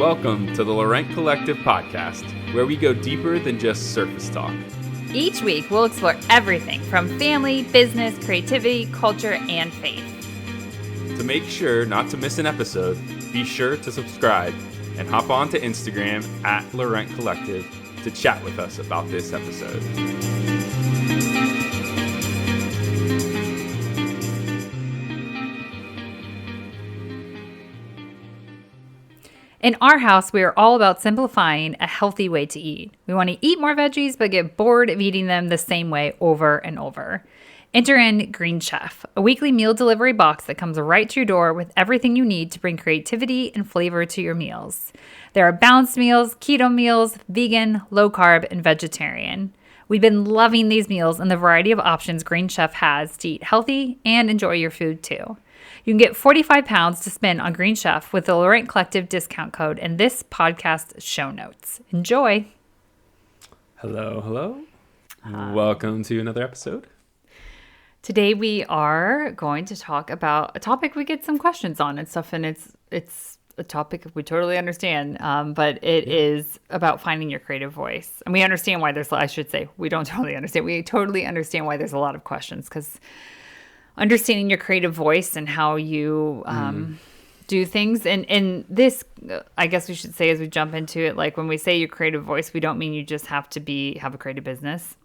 Welcome to the Laurent Collective podcast, where we go deeper than just surface talk. Each week, we'll explore everything from family, business, creativity, culture, and faith. To make sure not to miss an episode, be sure to subscribe and hop on to Instagram at Laurent Collective to chat with us about this episode. In our house, we are all about simplifying a healthy way to eat. We want to eat more veggies, but get bored of eating them the same way over and over. Enter in Green Chef, a weekly meal delivery box that comes right to your door with everything you need to bring creativity and flavor to your meals. There are balanced meals, keto meals, vegan, low carb, and vegetarian. We've been loving these meals and the variety of options Green Chef has to eat healthy and enjoy your food too. You can get 45 pounds to spend on Green Chef with the Laurent Collective discount code in this podcast show notes. Enjoy. Hello. Welcome to another episode. Today we are going to talk about a topic we get some questions on and stuff, and it's a topic we totally understand, but it is about finding your creative voice. And we understand why we don't totally understand. We totally understand why there's a lot of questions, because understanding your creative voice and how you do things. And this, I guess we should say as we jump into it, like when we say your creative voice, we don't mean you just have to have a creative business.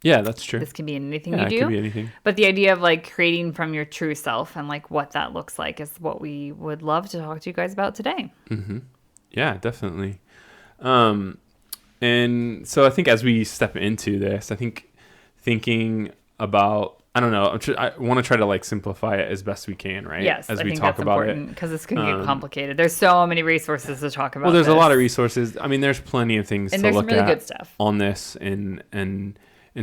Yeah, that's true. This can be in anything you do. It can be anything. But the idea of like creating from your true self and like what that looks like is what we would love to talk to you guys about today. Mm-hmm. Yeah, definitely. And so I think as we step into this, I think thinking about, I don't know, I want to try to like simplify it as best we can, right? Yes, as I we think talk that's about important because this can get Um, complicated. There's so many resources to talk about. Well, there's a lot of resources. I mean, there's plenty of things and to there's look some really at good stuff on this, and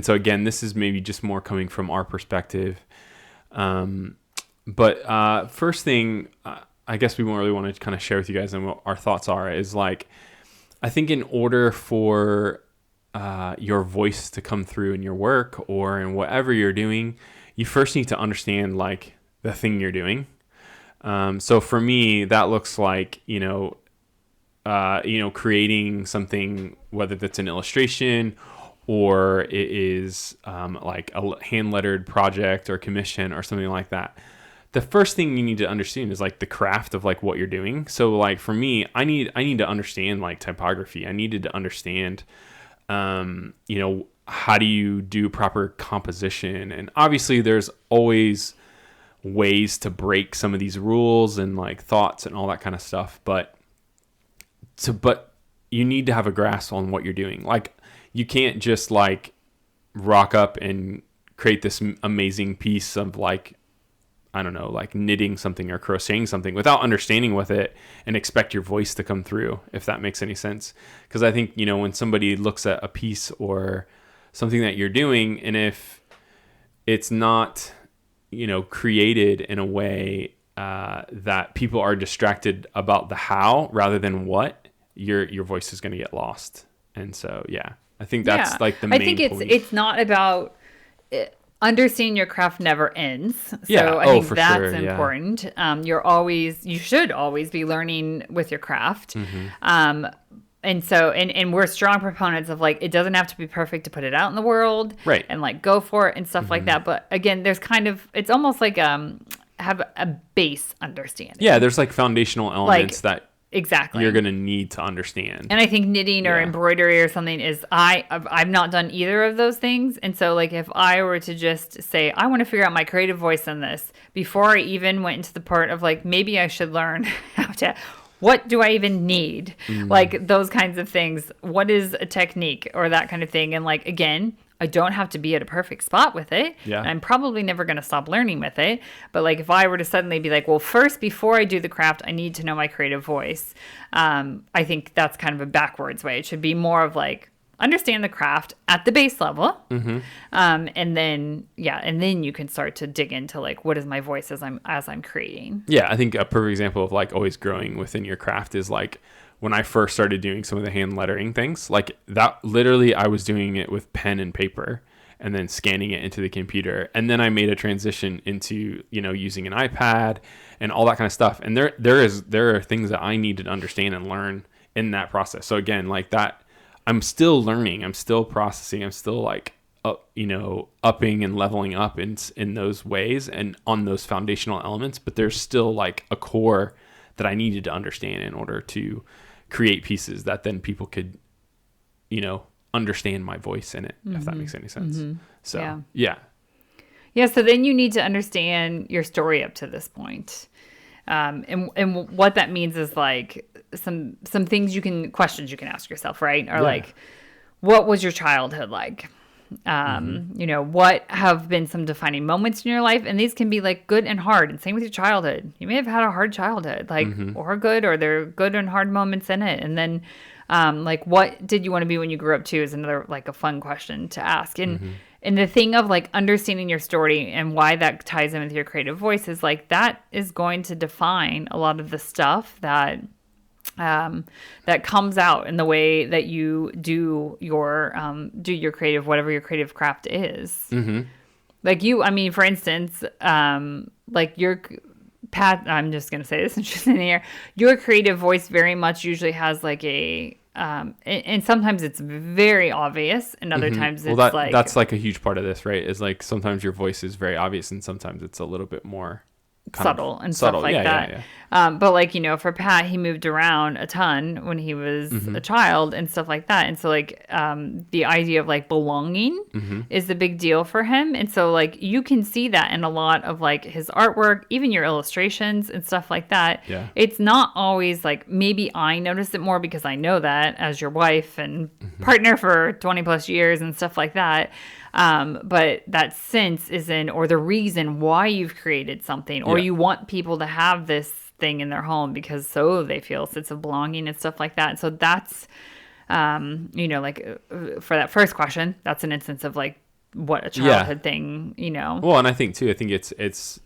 so again, this is maybe just more coming from our perspective. But first thing, I guess we really want to kind of share with you guys and what our thoughts are is like, I think in order for your voice to come through in your work or in whatever you're doing, you first need to understand like the thing you're doing. So for me, that looks like, creating something, whether that's an illustration or it is like a hand-lettered project or commission or something like that. The first thing you need to understand is like the craft of like what you're doing. So like for me, I need to understand like typography. I needed to understand, how do you do proper composition? And obviously there's always ways to break some of these rules and like thoughts and all that kind of stuff. But you need to have a grasp on what you're doing. Like you can't just like rock up and create this amazing piece of like, I don't know, like knitting something or crocheting something without understanding with it and expect your voice to come through, if that makes any sense. Because I think, when somebody looks at a piece or something that you're doing, and if it's not, created in a way that people are distracted about the how rather than what, your voice is going to get lost. And so, yeah, I think that's like the main point. It's not about understanding your craft never ends. So yeah. I think for that's sure. important. Yeah. You should always be learning with your craft. Mm-hmm. And so, and we're strong proponents of like, it doesn't have to be perfect to put it out in the world, right? And like go for it and stuff like that. But again, there's it's almost like, have a base understanding. Yeah. There's like foundational elements that exactly you're going to need to understand. And I think knitting or embroidery or something is, I've not done either of those things. And so like, if I were to just say, I want to figure out my creative voice in this before I even went into the part of like, maybe I should learn what do I even need? Like those kinds of things. What is a technique or that kind of thing? And like, again, I don't have to be at a perfect spot with it. Yeah. And I'm probably never going to stop learning with it. But like, if I were to suddenly be like, well, first, before I do the craft, I need to know my creative voice. I think that's kind of a backwards way. It should be more of like, understand the craft at the base level. Mm-hmm. And then you can start to dig into like, what is my voice as I'm creating? Yeah. I think a perfect example of like always growing within your craft is like when I first started doing some of the hand lettering things, like that literally I was doing it with pen and paper. and then scanning it into the computer. And then I made a transition into, using an iPad and all that kind of stuff. And there are things that I needed to understand and learn in that process. So again, like that, I'm still learning, I'm still processing, I'm still like, upping and leveling up in those ways and on those foundational elements. But there's still like a core that I needed to understand in order to create pieces that then people could, understand my voice in it, if that makes any sense. So, yeah. So then you need to understand your story up to this point. And what that means is like some questions you can ask yourself, right? Or like, what was your childhood like? What have been some defining moments in your life? And these can be like good and hard. And same with your childhood. You may have had a hard childhood, like, or good, or there are good and hard moments in it. And then, like, what did you want to be when you grew up too is another, like, a fun question to ask. And the thing of like understanding your story and why that ties in with your creative voice is like, that is going to define a lot of the stuff that comes out in the way that you do your creative, whatever your creative craft is. Like for instance, like Pat, I'm just going to say this and she's in here, your creative voice very much usually has like and sometimes it's very obvious and other times it's that's like a huge part of this, right? Is like sometimes your voice is very obvious and sometimes it's a little bit more subtle and stuff like that. But like, for Pat, he moved around a ton when he was a child and stuff like that. And so like, the idea of like belonging is a big deal for him. And so like, you can see that in a lot of like his artwork, even your illustrations and stuff like that. Yeah. It's not always like, maybe I notice it more because I know that as your wife and partner for 20 plus years and stuff like that. But that sense is or the reason why you've created something, or you want people to have this thing in their home because so they feel a sense of belonging and stuff like that. And so that's, like for that first question, that's an instance of like what a childhood thing, Well, and I think it's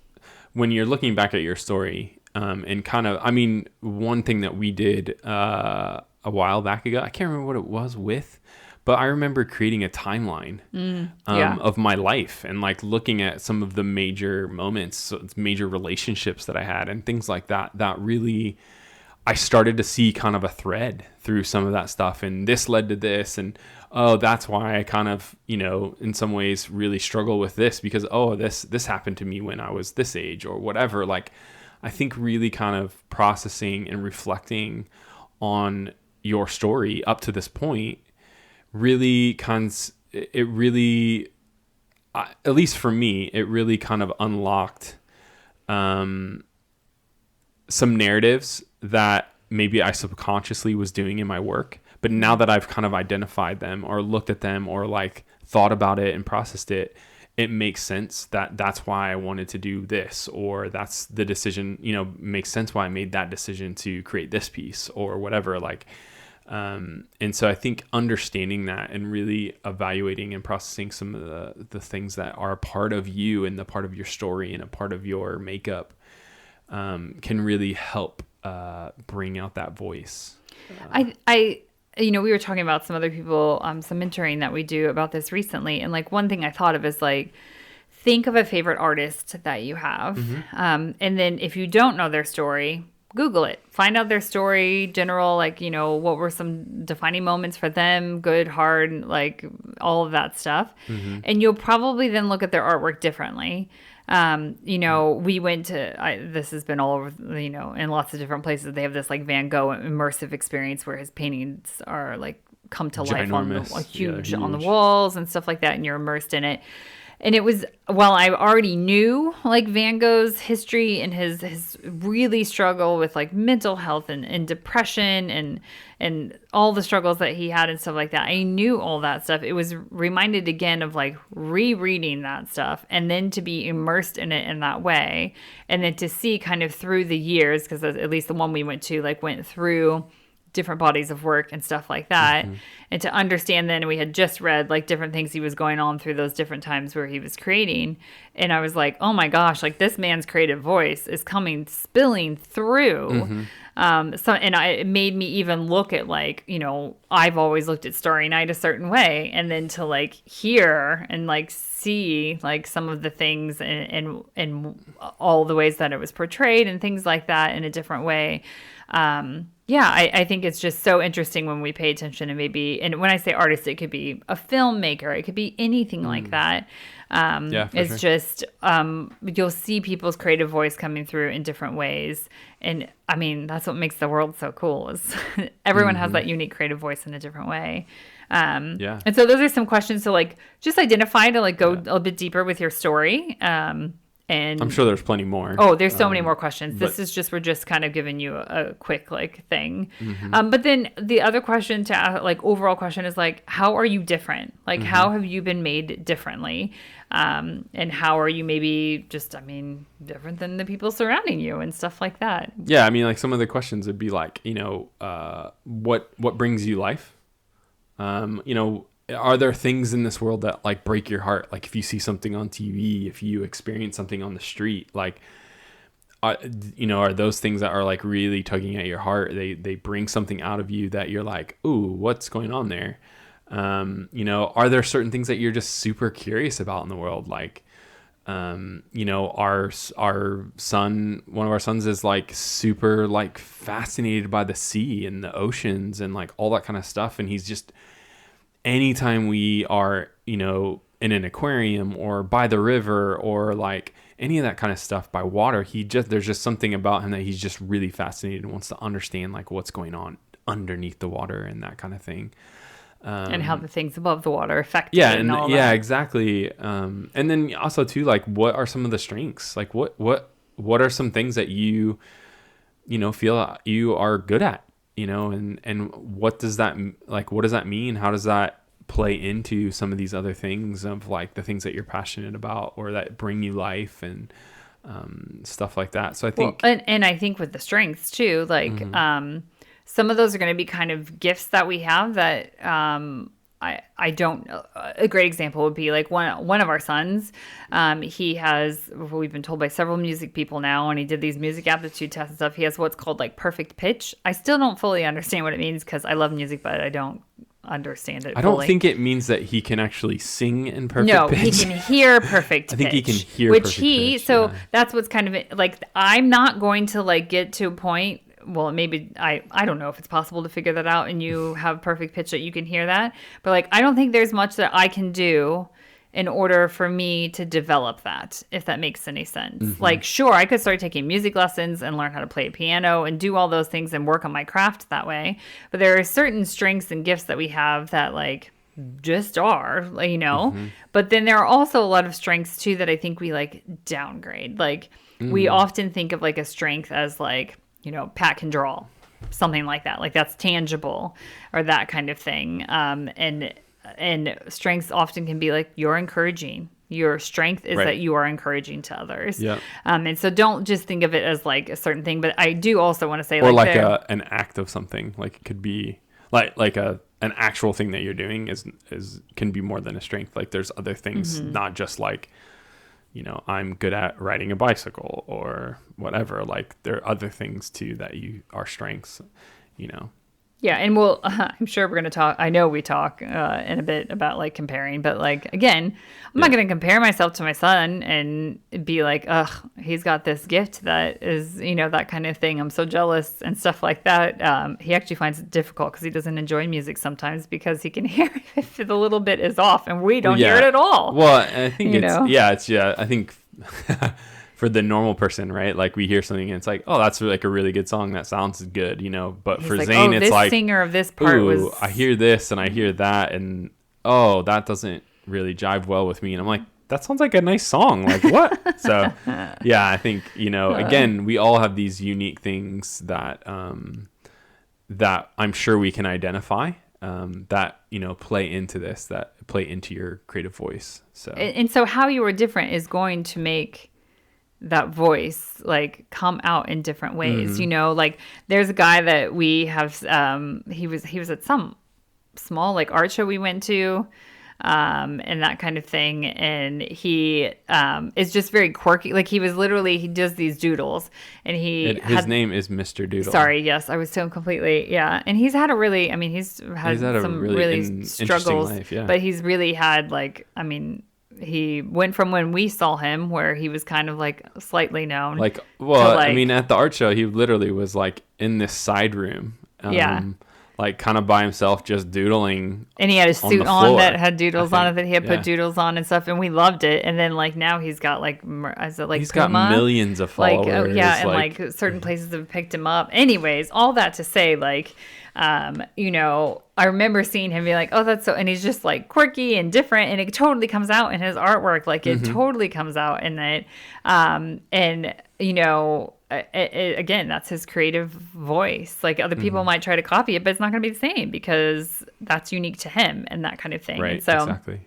when you're looking back at your story, and kind of, one thing that we did, a while back ago, I can't remember what it was with, but I remember creating a timeline of my life and like looking at some of the major moments, so major relationships that I had and things like that. That really, I started to see kind of a thread through some of that stuff. And this led to this. And, that's why I kind of, in some ways really struggle with this because, this happened to me when I was this age or whatever. Like, I think really kind of processing and reflecting on your story up to this point really at least for me, it really kind of unlocked some narratives that maybe I subconsciously was doing in my work. But now that I've kind of identified them or looked at them or like thought about it and processed it, it makes sense that that's why I wanted to do this, or that's the decision, makes sense why I made that decision to create this piece or whatever. Like, and so I think understanding that and really evaluating and processing some of the things that are a part of you and the part of your story and a part of your makeup, can really help, bring out that voice. We were talking about some other people, some mentoring that we do about this recently. And like, one thing I thought of is like, think of a favorite artist that you have. And then if you don't know their story, Google it, find out their story, general, like, what were some defining moments for them, good, hard, like all of that stuff. And you'll probably then look at their artwork differently. We went to, this has been all over, in lots of different places. They have this like Van Gogh immersive experience where his paintings are like come to life huge on the walls and stuff like that. And you're immersed in it. And it was, while I already knew like Van Gogh's history and his really struggle with like mental health and depression and all the struggles that he had and stuff like that. I knew all that stuff. It was reminded again of like rereading that stuff and then to be immersed in it in that way. And then to see kind of through the years, because at least the one we went to like went through different bodies of work and stuff like that. And to understand then, we had just read like different things he was going on through those different times where he was creating. And I was like, oh my gosh, like this man's creative voice is spilling through It made me even look at like, I've always looked at Starry Night a certain way, and then to like hear and like see like some of the things and all the ways that it was portrayed and things like that in a different way. I think it's just so interesting when we pay attention, and when I say artist, it could be a filmmaker, it could be anything like that. It's sure. just, you'll see people's creative voice coming through in different ways. And I mean, that's what makes the world so cool is everyone has that unique creative voice in a different way. And so those are some questions to like, just identify to like go a little bit deeper with your story. And I'm sure there's plenty more. Oh, there's so many more questions. We're just kind of giving you a quick like thing. But then the other question to ask, like overall question is like, how are you different? Like, how have you been made differently? And how are you maybe just, different than the people surrounding you and stuff like that? Yeah. I mean, like some of the questions would be like, what brings you life? Are there things in this world that like break your heart? Like if you see something on TV, if you experience something on the street, like, are those things that are like really tugging at your heart? They bring something out of you that you're like, ooh, what's going on there? Are there certain things that you're just super curious about in the world? Like, our son, one of our sons is like super like fascinated by the sea and the oceans and like all that kind of stuff. And he's just, anytime we are, in an aquarium or by the river or like any of that kind of stuff by water, there's just something about him that he's just really fascinated and wants to understand like what's going on underneath the water and that kind of thing. And how the things above the water affect you. That. Exactly. And then also too, like what are some of the strengths? Like what are some things that you feel you are good at? And what does that mean? How does that play into some of these other things of like the things that you're passionate about or that bring you life and stuff like that? So I think, and I think with the strengths too, like some of those are going to be kind of gifts that we have that I don't. A great example would be like one of our sons. We've been told by several music people now, and he did these music aptitude tests and stuff. He has what's called like perfect pitch. I still don't fully understand what it means because I love music, but I don't understand it. I don't think it means that he can actually sing in perfect pitch. No, he can hear perfect pitch. I think he can hear perfect pitch. So that's what's kind of like, I'm not going to like get to a point. Well, maybe I don't know if it's possible to figure that out and you have perfect pitch that you can hear that. But like, I don't think there's much that I can do in order for me to develop that, if that makes any sense. Like, sure, I could start taking music lessons and learn how to play piano and do all those things and work on my craft that way. But there are certain strengths and gifts that we have that like just are, But then there are also a lot of strengths too that I think we like downgrade. Like we often think of like a strength as like, Pat can draw, something like that. Like that's tangible or that kind of thing. And strengths often can be like you're encouraging. Your strength is that you are encouraging to others. Yeah. And so don't just think of it as like a certain thing. But I do also want to say or like an act of something. Like it could be like an actual thing that you're doing can be more than a strength. Like there's other things, not just like, I'm good at riding a bicycle or whatever. Like there are other things too that are strengths, Yeah, and I'm sure we're going to talk. I know we talk in a bit about like comparing, but like again, I'm not going to compare myself to my son and be like, ugh, he's got this gift that is, that kind of thing. I'm so jealous and stuff like that. He actually finds it difficult because he doesn't enjoy music sometimes because he can hear if the little bit is off and we don't hear it at all. Well, I think I think. For the normal person, right? Like we hear something and it's like, oh, that's like a really good song. That sounds good, But he's for like, Zane, it's like, singer of this part was. I hear this and I hear that, and that doesn't really jive well with me. And I'm like, that sounds like a nice song. Like what? So, yeah, I think again, we all have these unique things that that I'm sure we can identify that play into this, that play into your creative voice. So and so how you are different is going to make that voice like come out in different ways. Like there's a guy that we have he was at some small like art show we went to and that kind of thing. And he is just very quirky. Like he does these doodles, and his name is Mr. Doodle. Sorry, yes, I was so completely, yeah. And he's had he's had some really struggles, life, yeah. but he's really had he went from when we saw him, where he was kind of like slightly known. At the art show, he literally was like in this side room. Like kind of by himself, just doodling. And he had a suit on that had doodles on it that he had put doodles on and stuff, and we loved it. And then like now he's got he's got millions of followers. And certain places have picked him up. Anyways, all that to say, I remember seeing him be like, oh, that's so, and he's just like quirky and different, and it totally comes out in his artwork. Like it totally comes out in it. Again, that's his creative voice. Like other people might try to copy it, but it's not going to be the same because that's unique to him and that kind of thing. Right. And so, exactly.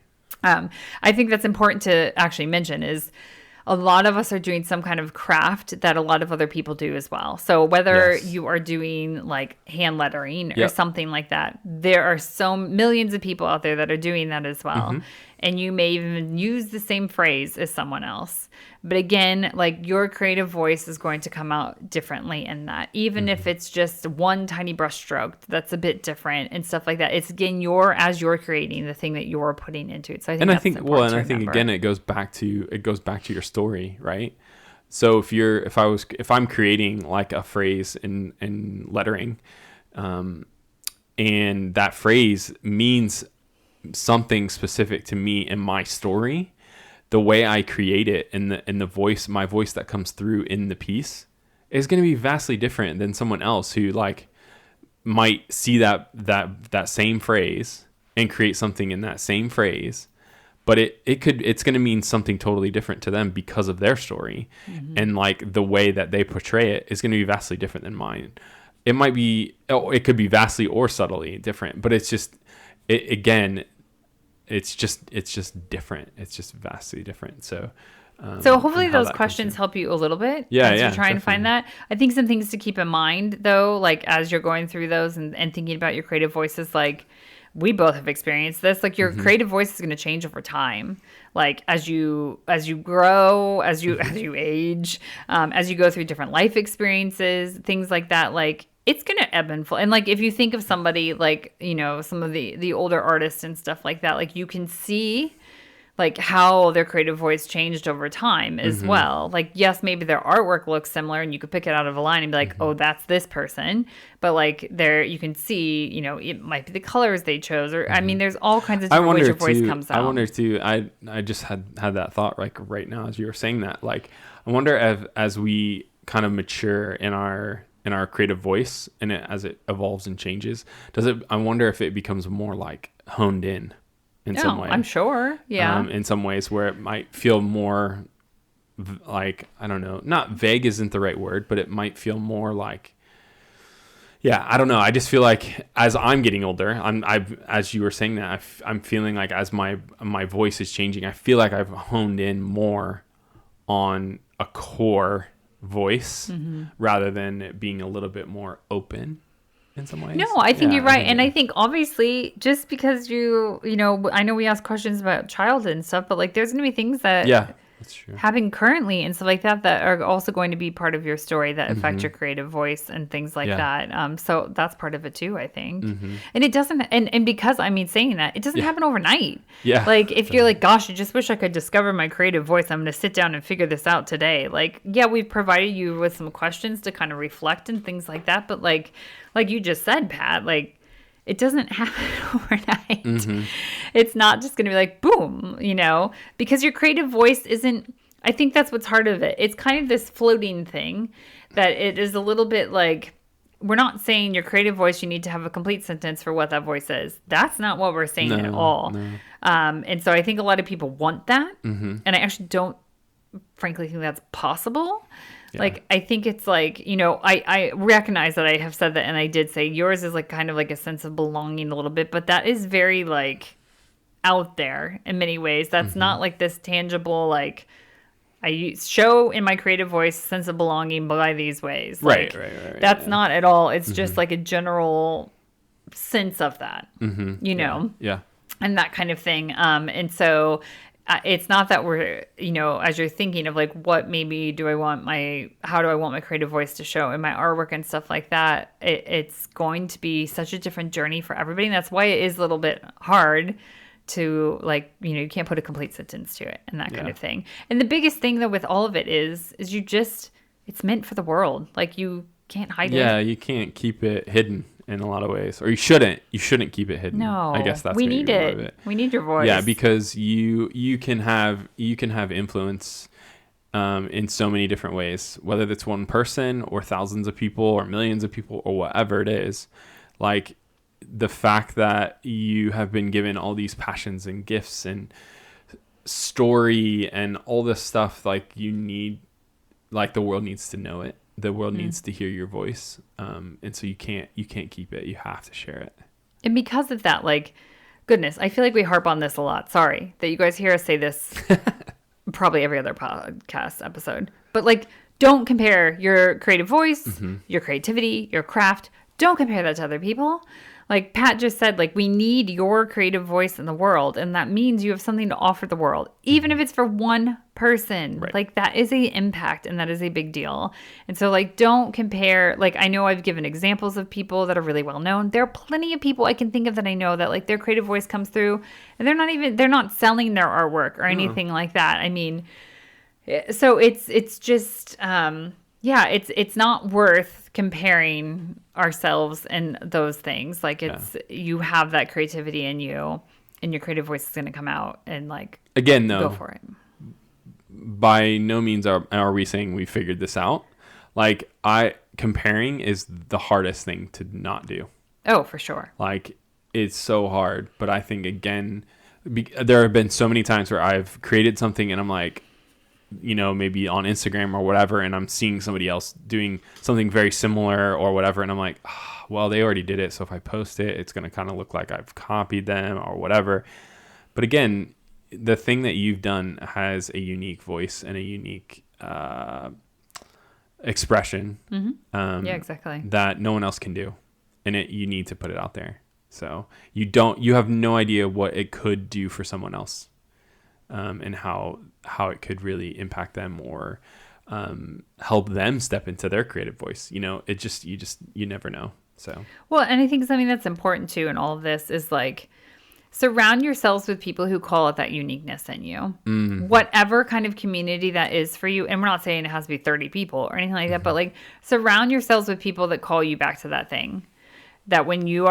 I think that's important to actually mention is a lot of us are doing some kind of craft that a lot of other people do as well. So whether you are doing like hand lettering or something like that, there are so millions of people out there that are doing that as well. And you may even use the same phrase as someone else. But again, like your creative voice is going to come out differently in that, even if it's just one tiny brush stroke that's a bit different and stuff like that. It's again, as you're creating the thing that you're putting into it. So I think again, it goes back to your story, right? So if I'm creating like a phrase in lettering, and that phrase means something specific to me in my story, the way I create it and the voice, my voice that comes through in the piece is going to be vastly different than someone else who like might see that same phrase and create something in that same phrase, but it's going to mean something totally different to them because of their story. And like the way that they portray it is going to be vastly different than mine. It could be vastly or subtly different, but it's just it's just different. It's just vastly different. So hopefully those questions help you a little bit as you're trying to find that. I think some things to keep in mind though, like as you're going through those and thinking about your creative voices, like we both have experienced this, like your creative voice is going to change over time. Like as you grow, as you age, as you go through different life experiences, things like that, like it's going to ebb and flow. And like, if you think of somebody like, some of the older artists and stuff like that, like you can see like how their creative voice changed over time as well. Like, yes, maybe their artwork looks similar and you could pick it out of a line and be like, oh, that's this person. But like you can see, it might be the colors they chose, or I mean, there's all kinds of different ways your voice comes out. I wonder too, I just had that thought like right now as you were saying that, like, I wonder as we kind of mature in our creative voice and as it evolves and changes, I wonder if it becomes more like honed in some way. I'm sure. Yeah. In some ways where it might feel more like, I don't know, not vague isn't the right word, but it might feel more like, I don't know. I just feel like as I'm getting older, as you were saying that, I'm feeling like as my voice is changing, I feel like I've honed in more on a core voice rather than it being a little bit more open in some ways. No, I think you're right. And I think obviously just because I know we ask questions about childhood and stuff, but like there's going to be things that that's true. Happen currently and stuff like that are also going to be part of your story that affect your creative voice and things like that. So that's part of it too, I think. And it doesn't, and because saying that, it doesn't happen overnight. Yeah. Like if you're like, gosh, I just wish I could discover my creative voice, I'm going to sit down and figure this out today. Like, we've provided you with some questions to kind of reflect and things like that. But like you just said, Pat, like, it doesn't happen overnight. It's not just going to be like, boom, because your creative voice isn't, I think that's what's hard of it. It's kind of this floating thing that it is a little bit like, we're not saying your creative voice, you need to have a complete sentence for what that voice is. That's not what we're saying at all. No. And so I think a lot of people want that. And I actually don't frankly think that's possible. Yeah. Like, I think it's like, I recognize that I have said that, and I did say yours is like kind of like a sense of belonging a little bit, but that is very like out there in many ways. That's not like this tangible, like I show in my creative voice sense of belonging by these ways. Like, right. That's not at all. It's just like a general sense of that, Yeah. and that kind of thing. And so it's not that we're, as you're thinking of like, what maybe how do I want my creative voice to show in my artwork and stuff like that, it's going to be such a different journey for everybody. And that's why it is a little bit hard to like, you can't put a complete sentence to it and that kind of thing. And the biggest thing though with all of it is it's meant for the world. Like you can't hide it. Yeah, you can't keep it hidden in a lot of ways, or you shouldn't keep it hidden. No, I guess that's we maybe need more it. of it. We need your voice. Yeah, because you can have influence in so many different ways, whether that's one person or thousands of people or millions of people or whatever it is. Like the fact that you have been given all these passions and gifts and story and all this stuff, like the world needs to know it. The world needs to hear your voice. And so you can't keep it. You have to share it. And because of that, like, goodness, I feel like we harp on this a lot. Sorry that you guys hear us say this probably every other podcast episode. But like, don't compare your creative voice, your creativity, your craft. Don't compare that to other people. Like Pat just said, like, we need your creative voice in the world. And that means you have something to offer the world, even if it's for one person. Right. Like that is a impact and that is a big deal. And so like, don't compare. Like, I know I've given examples of people that are really well known. There are plenty of people I can think of that I know that like their creative voice comes through and they're not selling their artwork or anything like that. I mean, so it's just, it's not worth comparing ourselves and those things. Like you have that creativity in you and your creative voice is going to come out and like, again, though, go for it. By no means are we saying we figured this out. Like comparing is the hardest thing to not do. Oh, for sure. Like it's so hard, but I think again, there have been so many times where I've created something and I'm like, maybe on Instagram or whatever, and I'm seeing somebody else doing something very similar or whatever, and I'm like, well, they already did it, so if I post it, it's going to kind of look like I've copied them or whatever. But again, the thing that you've done has a unique voice and a unique expression. Yeah, exactly. That no one else can do, and you need to put it out there. So you have no idea what it could do for someone else. And how it could really impact them or help them step into their creative voice. You never know. So well, and I think something that's important too in all of this is like surround yourselves with people who call out that uniqueness in you. Whatever kind of community that is for you. And we're not saying it has to be 30 people or anything like that, but like surround yourselves with people that call you back to that thing. That when you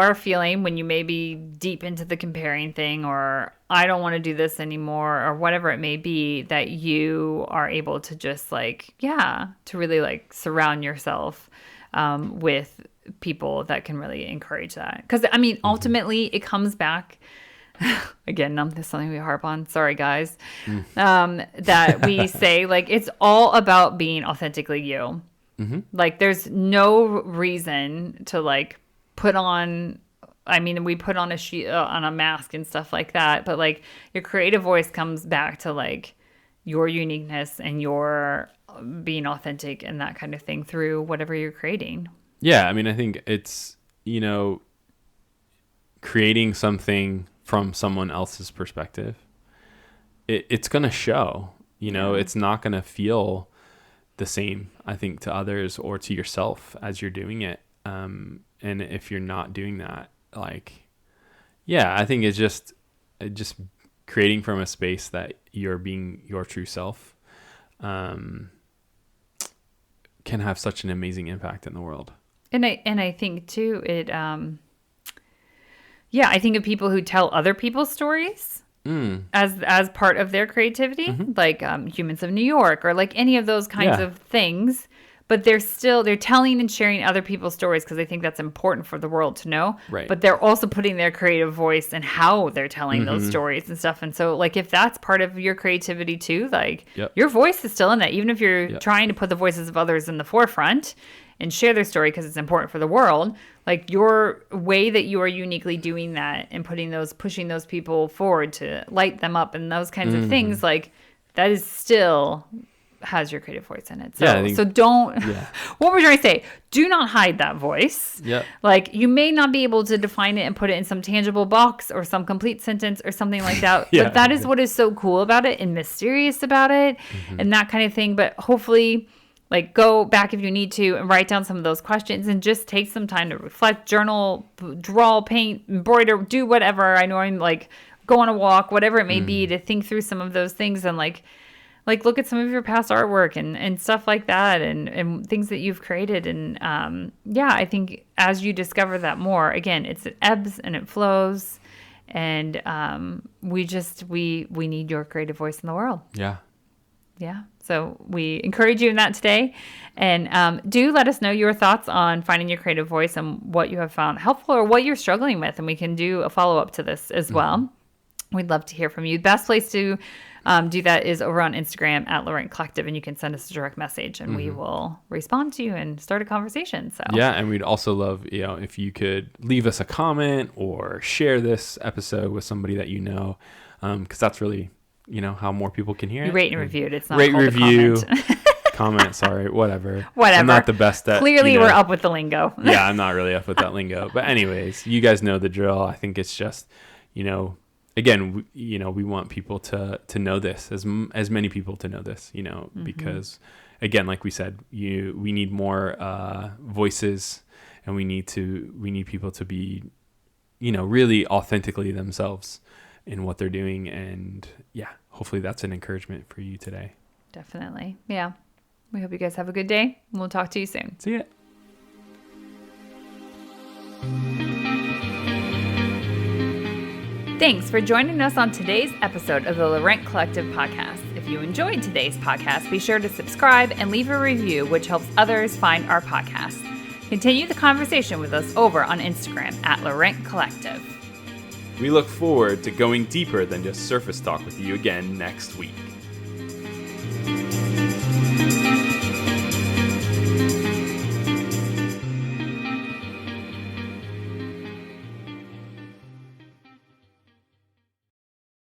may be deep into the comparing thing or I don't want to do this anymore or whatever it may be, that you are able to just like, to really like surround yourself with people that can really encourage that. Because I mean, ultimately it comes back, again, this is something we harp on. Sorry, guys, that we say like, it's all about being authentically you. Like there's no reason to like, we put on a mask and stuff like that, but like your creative voice comes back to like your uniqueness and your being authentic and that kind of thing through whatever you're creating. Yeah, I mean, I think it's creating something from someone else's perspective. It's gonna show. It's not gonna feel the same, I think, to others or to yourself as you're doing it. And if you're not doing that, like, I think it's just creating from a space that you're being your true self, can have such an amazing impact in the world. And I think too, I think of people who tell other people's stories as part of their creativity, like Humans of New York or like any of those kinds of things. But they're telling and sharing other people's stories because I think that's important for the world to know. Right. But they're also putting their creative voice and how they're telling those stories and stuff. And so, like, if that's part of your creativity too, like, your voice is still in that. Even if you're trying to put the voices of others in the forefront and share their story because it's important for the world, like, your way that you are uniquely doing that and pushing those people forward to light them up and those kinds of things, like, that is still has your creative voice in it. So, Yeah, I think- so don't, Yeah. what we're trying to say, do not hide that voice. Yep. Like, you may not be able to define it and put it in some tangible box or some complete sentence or something like that. Yeah. But that is what is so cool about it and mysterious about it and that kind of thing. But hopefully, like, go back if you need to and write down some of those questions and just take some time to reflect, journal, draw, paint, embroider, do whatever. I know I'm like, go on a walk, whatever it may be, to think through some of those things and like look at some of your past artwork and stuff like that and things that you've created. And I think as you discover that more, again, it ebbs and it flows. And we need your creative voice in the world. Yeah. Yeah. So we encourage you in that today. And do let us know your thoughts on finding your creative voice and what you have found helpful or what you're struggling with. And we can do a follow-up to this as well. We'd love to hear from you. Best place to do that is over on Instagram at Laurent Collective, and you can send us a direct message and we will respond to you and start a conversation. So Yeah, and we'd also love, if you could leave us a comment or share this episode with somebody that you know, because that's really, how more people can hear you it. rate and review it. It's not Rate, called a review, comment. comment, sorry, whatever. Whatever. I'm not the best at. Clearly, we're up with the lingo. Yeah, I'm not really up with that lingo. But anyways, you guys know the drill. I think it's just, again, we want people to know this, as many people to know this, because, again, like we said, we need more voices, and we need people to be, really authentically themselves in what they're doing. And yeah, hopefully that's an encouragement for you today. Definitely. Yeah. We hope you guys have a good day. We'll talk to you soon. See ya. Thanks for joining us on today's episode of the Laurent Collective podcast. If you enjoyed today's podcast, be sure to subscribe and leave a review, which helps others find our podcast. Continue the conversation with us over on Instagram at Laurent Collective. We look forward to going deeper than just surface talk with you again next week.